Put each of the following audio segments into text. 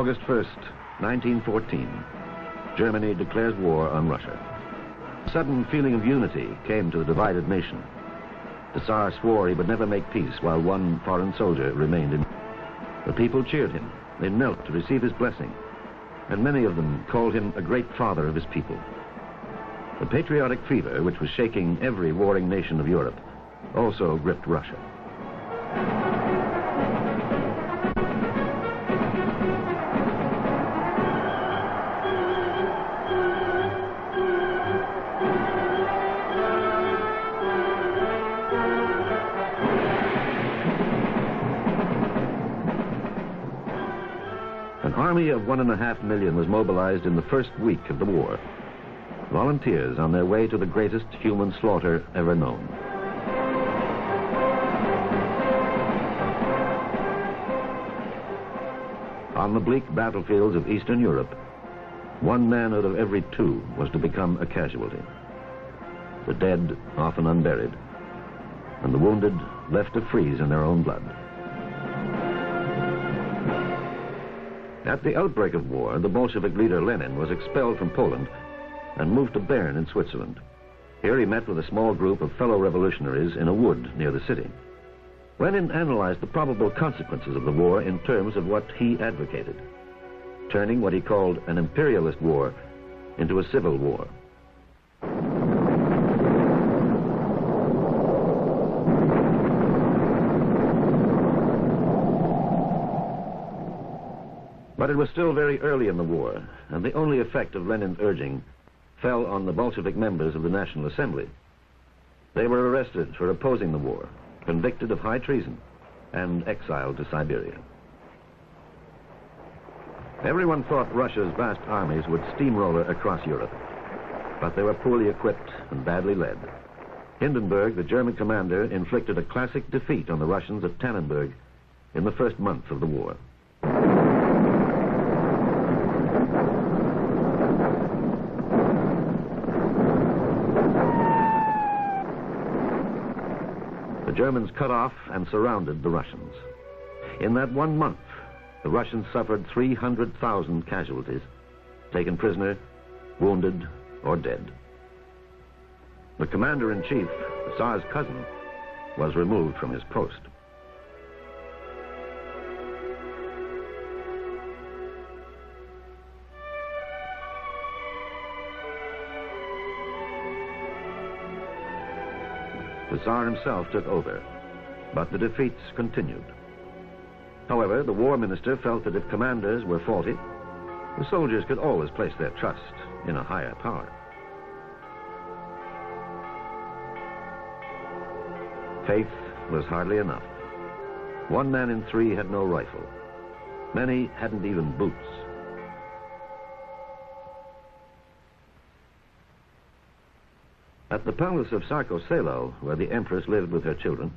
August 1st, 1914, Germany declares war on Russia. A sudden feeling of unity came to the divided nation. The Tsar swore he would never make peace while one foreign soldier remained in. The people cheered him. They knelt to receive his blessing, and many of them called him a great father of his people. The patriotic fever, which was shaking every warring nation of Europe, also gripped Russia. An army of 1.5 million was mobilized in the first week of the war. Volunteers on their way to the greatest human slaughter ever known. On the bleak battlefields of Eastern Europe, 1 man out of every 2 was to become a casualty. The dead, often unburied, and the wounded left to freeze in their own blood. At the outbreak of war, the Bolshevik leader Lenin was expelled from Poland and moved to Bern in Switzerland. Here he met with a small group of fellow revolutionaries in a wood near the city. Lenin analyzed the probable consequences of the war in terms of what he advocated, turning what he called an imperialist war into a civil war. But it was still very early in the war, and the only effect of Lenin's urging fell on the Bolshevik members of the National Assembly. They were arrested for opposing the war, convicted of high treason, and exiled to Siberia. Everyone thought Russia's vast armies would steamroller across Europe, but they were poorly equipped and badly led. Hindenburg, the German commander, inflicted a classic defeat on the Russians at Tannenberg in the first month of the war. The Germans cut off and surrounded the Russians. In that 1 month, the Russians suffered 300,000 casualties, taken prisoner, wounded, or dead. The commander-in-chief, the Tsar's cousin, was removed from his post. The Tsar himself took over, but the defeats continued. However, the war minister felt that if commanders were faulty, the soldiers could always place their trust in a higher power. Faith was hardly enough. 1 man in 3 had no rifle. Many hadn't even boots. At the palace of Sarkoselo, where the empress lived with her children,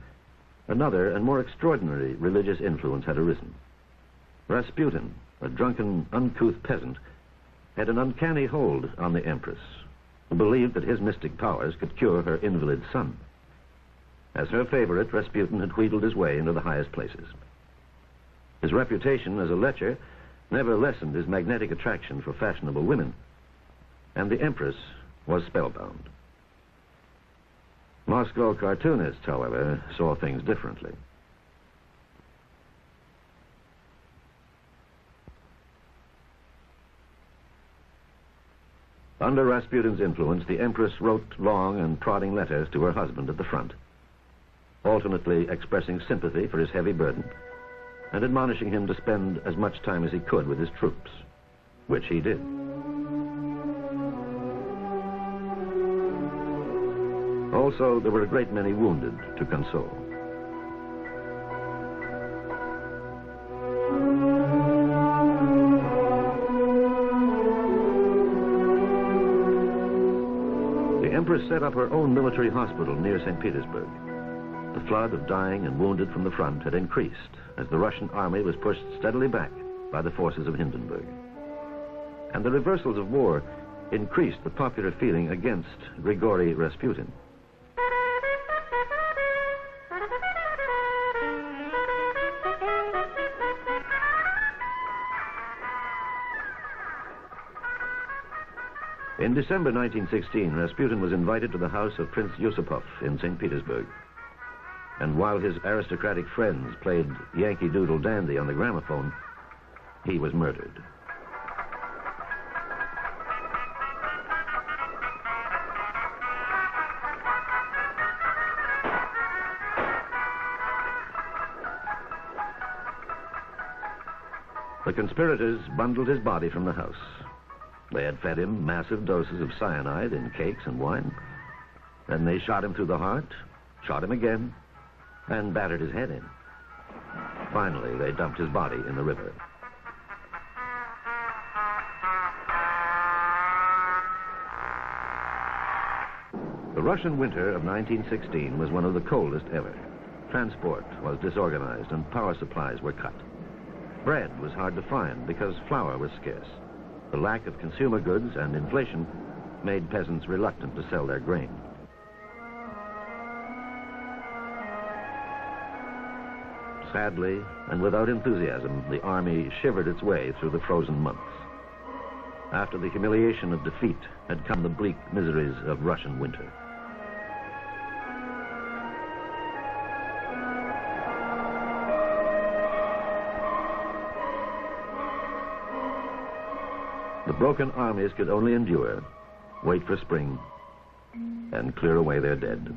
another and more extraordinary religious influence had arisen. Rasputin, a drunken, uncouth peasant, had an uncanny hold on the empress, who believed that his mystic powers could cure her invalid son. As her favorite, Rasputin had wheedled his way into the highest places. His reputation as a lecher never lessened his magnetic attraction for fashionable women, and the empress was spellbound. Moscow cartoonists, however, saw things differently. Under Rasputin's influence, the empress wrote long and prodding letters to her husband at the front, alternately expressing sympathy for his heavy burden and admonishing him to spend as much time as he could with his troops, which he did. Also, there were a great many wounded to console. The Empress set up her own military hospital near St. Petersburg. The flood of dying and wounded from the front had increased as the Russian army was pushed steadily back by the forces of Hindenburg. And the reversals of war increased the popular feeling against Grigory Rasputin. In December 1916, Rasputin was invited to the house of Prince Yusupov in St. Petersburg. And while his aristocratic friends played Yankee Doodle Dandy on the gramophone, he was murdered. The conspirators bundled his body from the house. They had fed him massive doses of cyanide in cakes and wine. Then they shot him through the heart, shot him again, and battered his head in. Finally, they dumped his body in the river. The Russian winter of 1916 was one of the coldest ever. Transport was disorganized and power supplies were cut. Bread was hard to find because flour was scarce. The lack of consumer goods and inflation made peasants reluctant to sell their grain. Sadly and without enthusiasm, the army shivered its way through the frozen months. After the humiliation of defeat had come the bleak miseries of Russian winter. The broken armies could only endure, wait for spring, and clear away their dead.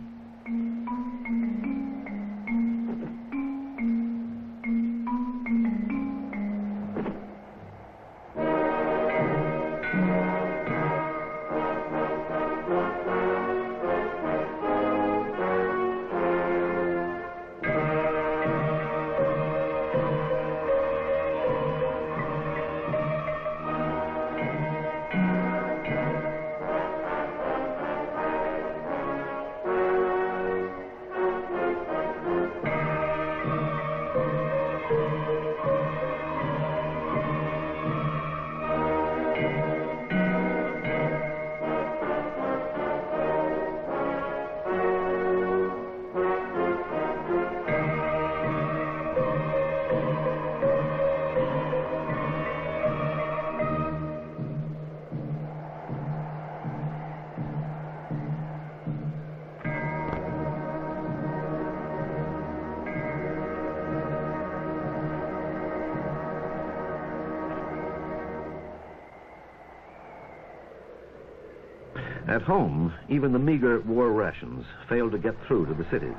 At home, even the meager war rations failed to get through to the cities,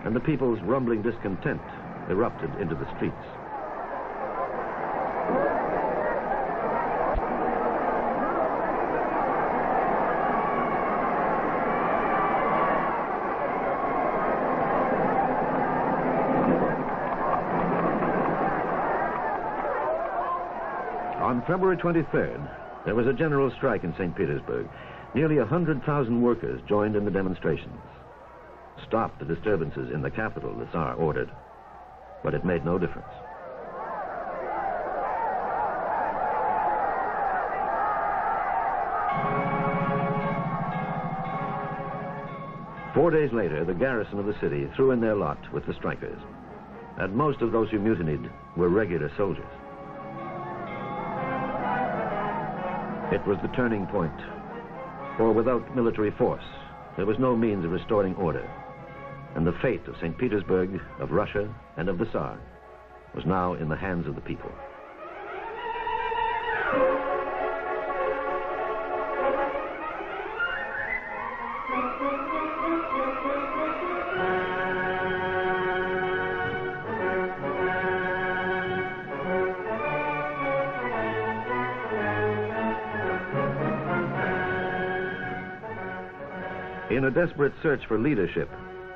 and the people's rumbling discontent erupted into the streets. On February 23rd, there was a general strike in St. Petersburg. Nearly 100,000 workers joined in the demonstrations. Stop the disturbances in the capital, the Tsar ordered, but it made no difference. Four days later, the garrison of the city threw in their lot with the strikers, and most of those who mutinied were regular soldiers. It was the turning point. For without military force, there was no means of restoring order. And the fate of St. Petersburg, of Russia, and of the Tsar was now in the hands of the people. In a desperate search for leadership,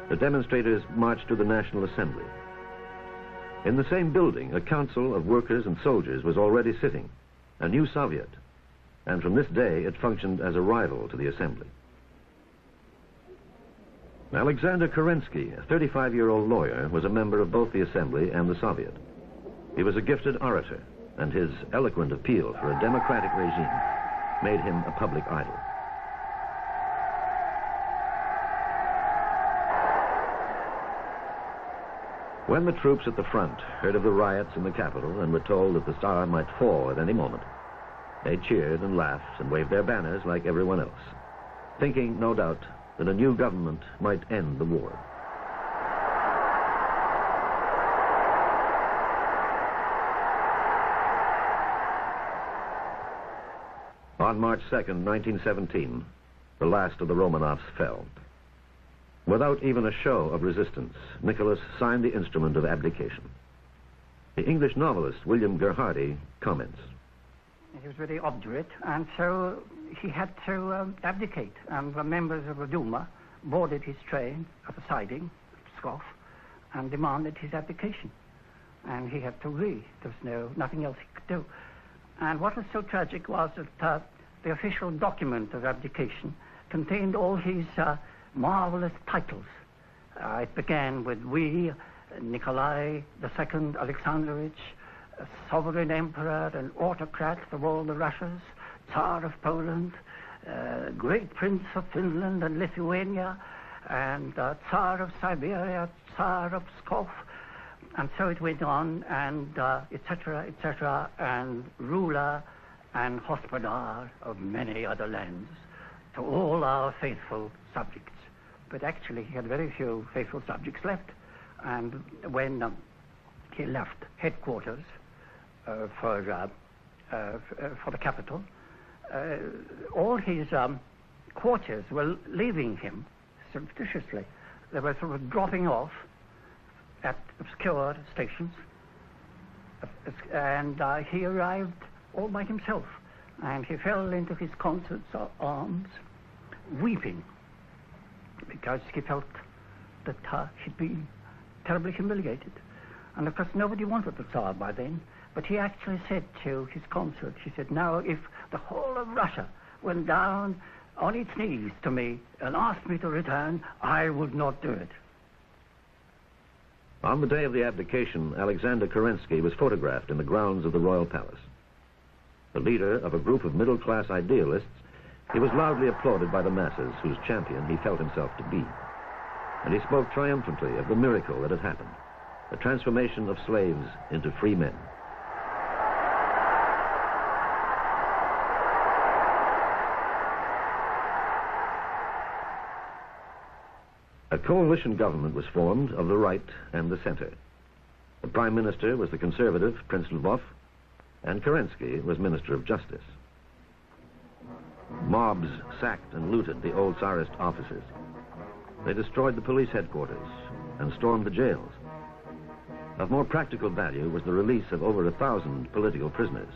the demonstrators marched to the National Assembly. In the same building, a council of workers and soldiers was already sitting, a new Soviet, and from this day it functioned as a rival to the Assembly. Alexander Kerensky, a 35-year-old lawyer, was a member of both the Assembly and the Soviet. He was a gifted orator, and his eloquent appeal for a democratic regime made him a public idol. When the troops at the front heard of the riots in the capital and were told that the Tsar might fall at any moment, They cheered and laughed and waved their banners like everyone else, thinking, no doubt, that a new government might end the war. On March 2nd, 1917, the last of the Romanovs fell. Without even a show of resistance, Nicholas signed the instrument of abdication. The English novelist William Gerhardy comments. He was very obdurate, and so he had to abdicate. And the members of the Duma boarded his train at the siding, Pskov, and demanded his abdication. And he had to agree. There was nothing else he could do. And what was so tragic was that the official document of abdication contained all his marvelous titles. It began with "We, Nikolai II Alexandrovich, sovereign emperor and autocrat of all the Russias, Czar of Poland, great prince of Finland and Lithuania, and Czar of Siberia, Czar of Pskov." And so it went on, and etc., etc., and ruler and hospodar of many other lands, to all our faithful subjects. But actually he had very few faithful subjects left. And when he left headquarters for the capital, all his courtiers were leaving him surreptitiously. They were sort of dropping off at obscure stations, and he arrived all by himself, and he fell into his consort's arms, weeping, because he felt that he'd been terribly humiliated. And of course nobody wanted the Tsar by then, but he actually said to his consort, he said, "Now if the whole of Russia went down on its knees to me and asked me to return, I would not do it." On the day of the abdication, Alexander Kerensky was photographed in the grounds of the royal palace. The leader of a group of middle-class idealists, he was loudly applauded by the masses whose champion he felt himself to be. And he spoke triumphantly of the miracle that had happened, the transformation of slaves into free men. A coalition government was formed of the right and the center. The prime minister was the conservative Prince Lvov, and Kerensky was Minister of Justice. Mobs sacked and looted the old Tsarist offices. They destroyed the police headquarters and stormed the jails. Of more practical value was the release of over 1,000 political prisoners.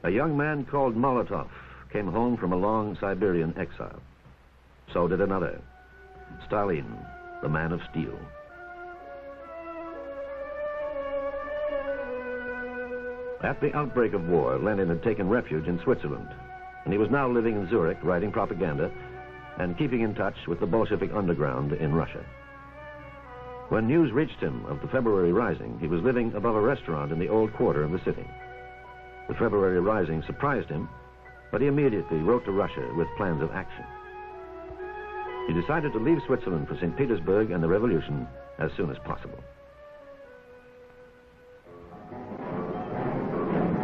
A young man called Molotov came home from a long Siberian exile. So did another, Stalin, the man of steel. At the outbreak of war, Lenin had taken refuge in Switzerland, and he was now living in Zurich, writing propaganda and keeping in touch with the Bolshevik underground in Russia. When news reached him of the February Rising, he was living above a restaurant in the old quarter of the city. The February Rising surprised him, but he immediately wrote to Russia with plans of action. He decided to leave Switzerland for St. Petersburg and the revolution as soon as possible.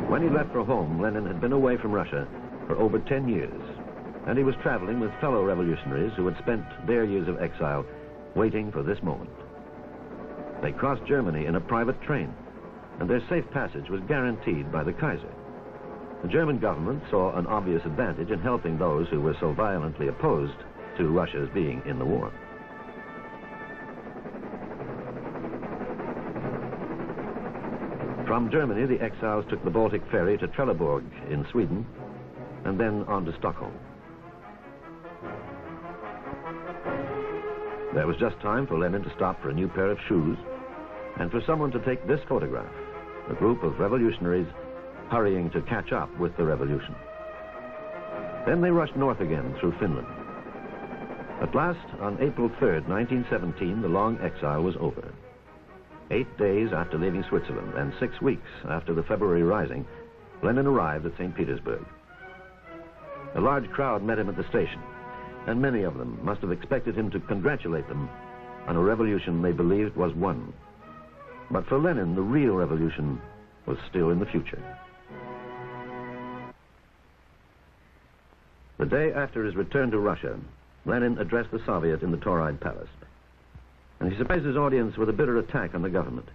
When he left for home, Lenin had been away from Russia for over 10 years, and he was traveling with fellow revolutionaries who had spent their years of exile waiting for this moment. They crossed Germany in a private train, and their safe passage was guaranteed by the Kaiser. The German government saw an obvious advantage in helping those who were so violently opposed to Russia's being in the war. From Germany, the exiles took the Baltic ferry to Trelleborg in Sweden, and then on to Stockholm. There was just time for Lenin to stop for a new pair of shoes, and for someone to take this photograph, a group of revolutionaries hurrying to catch up with the revolution. Then they rushed north again through Finland. At last, on April 3rd, 1917, the long exile was over. 8 days after leaving Switzerland and 6 weeks after the February Rising, Lenin arrived at St. Petersburg. A large crowd met him at the station, and many of them must have expected him to congratulate them on a revolution they believed was won. But for Lenin, the real revolution was still in the future. The day after his return to Russia, Lenin addressed the Soviet in the Tauride Palace, and he surprised his audience with a bitter attack on the government.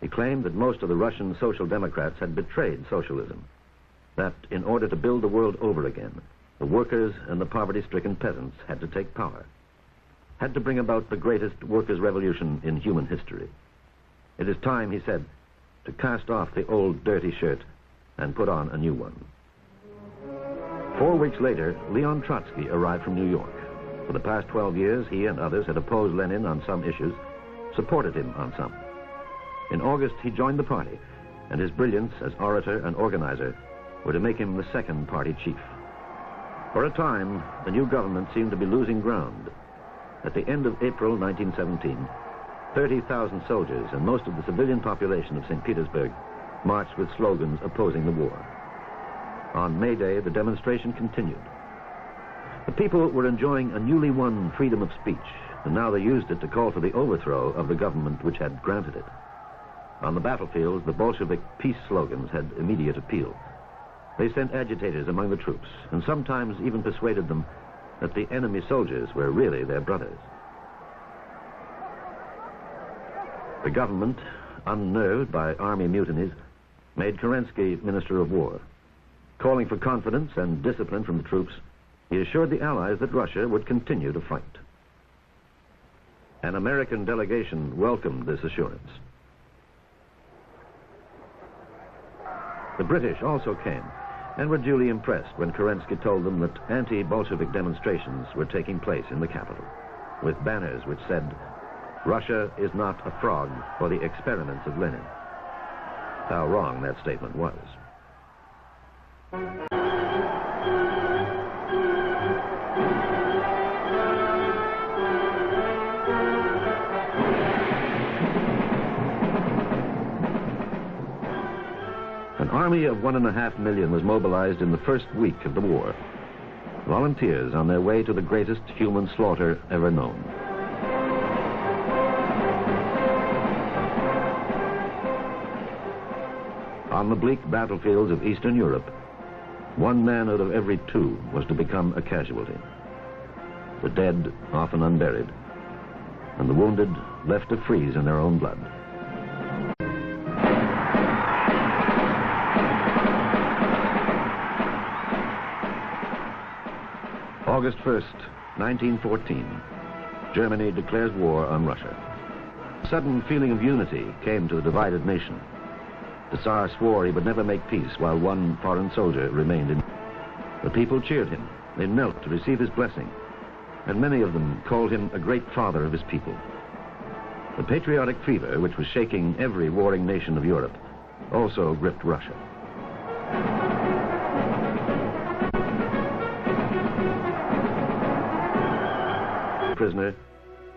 He claimed that most of the Russian Social Democrats had betrayed socialism, that in order to build the world over again, the workers and the poverty-stricken peasants had to take power, had to bring about the greatest workers' revolution in human history. It is time, he said, to cast off the old dirty shirt and put on a new one. 4 weeks later, Leon Trotsky arrived from New York. For the past 12 years, he and others had opposed Lenin on some issues, supported him on some. In August, he joined the party, and his brilliance as orator and organizer were to make him the second party chief. For a time, the new government seemed to be losing ground. At the end of April 1917, 30,000 soldiers and most of the civilian population of St. Petersburg marched with slogans opposing the war. On May Day, the demonstration continued. The people were enjoying a newly won freedom of speech, and now they used it to call for the overthrow of the government which had granted it. On the battlefields, the Bolshevik peace slogans had immediate appeal. They sent agitators among the troops, and sometimes even persuaded them that the enemy soldiers were really their brothers. The government, unnerved by army mutinies, made Kerensky Minister of War. Calling for confidence and discipline from the troops, he assured the Allies that Russia would continue to fight. An American delegation welcomed this assurance. The British also came and were duly impressed when Kerensky told them that anti-Bolshevik demonstrations were taking place in the capital, with banners which said, "Russia is not a frog for the experiments of Lenin." How wrong that statement was. An army of 1.5 million was mobilized in the first week of the war. Volunteers on their way to the greatest human slaughter ever known. On the bleak battlefields of Eastern Europe, 1 man out of every 2 was to become a casualty. The dead often unburied, and the wounded left to freeze in their own blood. August 1st, 1914, Germany declares war on Russia. A sudden feeling of unity came to the divided nation. The Czar swore he would never make peace while 1 foreign soldier remained in. The people cheered him. They knelt to receive his blessing, and many of them called him a great father of his people. The patriotic fever, which was shaking every warring nation of Europe, also gripped Russia. Prisoner,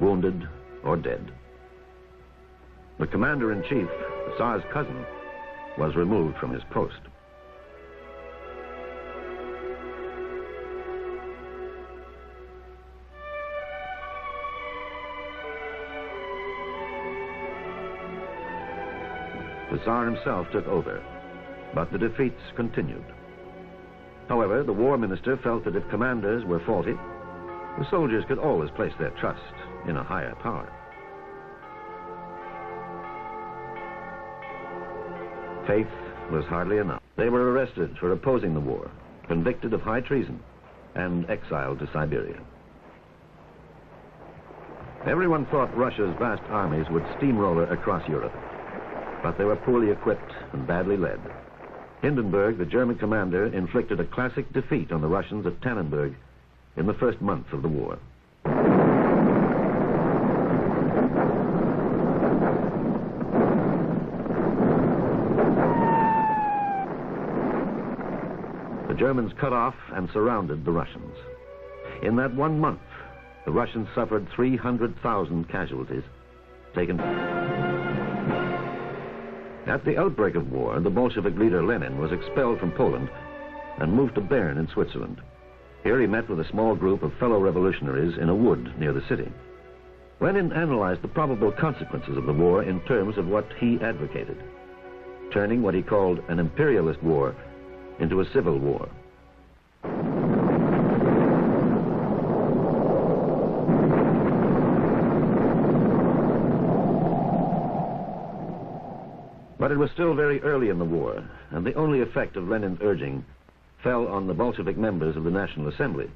wounded, or dead. The commander-in-chief, the Tsar's cousin, was removed from his post. The Tsar himself took over, but the defeats continued. However, the war minister felt that if commanders were faulty, the soldiers could always place their trust in a higher power. Faith was hardly enough. They were arrested for opposing the war, convicted of high treason, and exiled to Siberia. Everyone thought Russia's vast armies would steamroller across Europe, but they were poorly equipped and badly led. Hindenburg, the German commander, inflicted a classic defeat on the Russians at Tannenberg in the first month of the war. The Germans cut off and surrounded the Russians. In that 1 month, the Russians suffered 300,000 casualties, taken. At the outbreak of war, the Bolshevik leader Lenin was expelled from Poland and moved to Bern in Switzerland. Here he met with a small group of fellow revolutionaries in a wood near the city. Lenin analyzed the probable consequences of the war in terms of what he advocated, turning what he called an imperialist war into a civil war. But it was still very early in the war, and the only effect of Lenin's urging fell on the Bolshevik members of the National Assembly.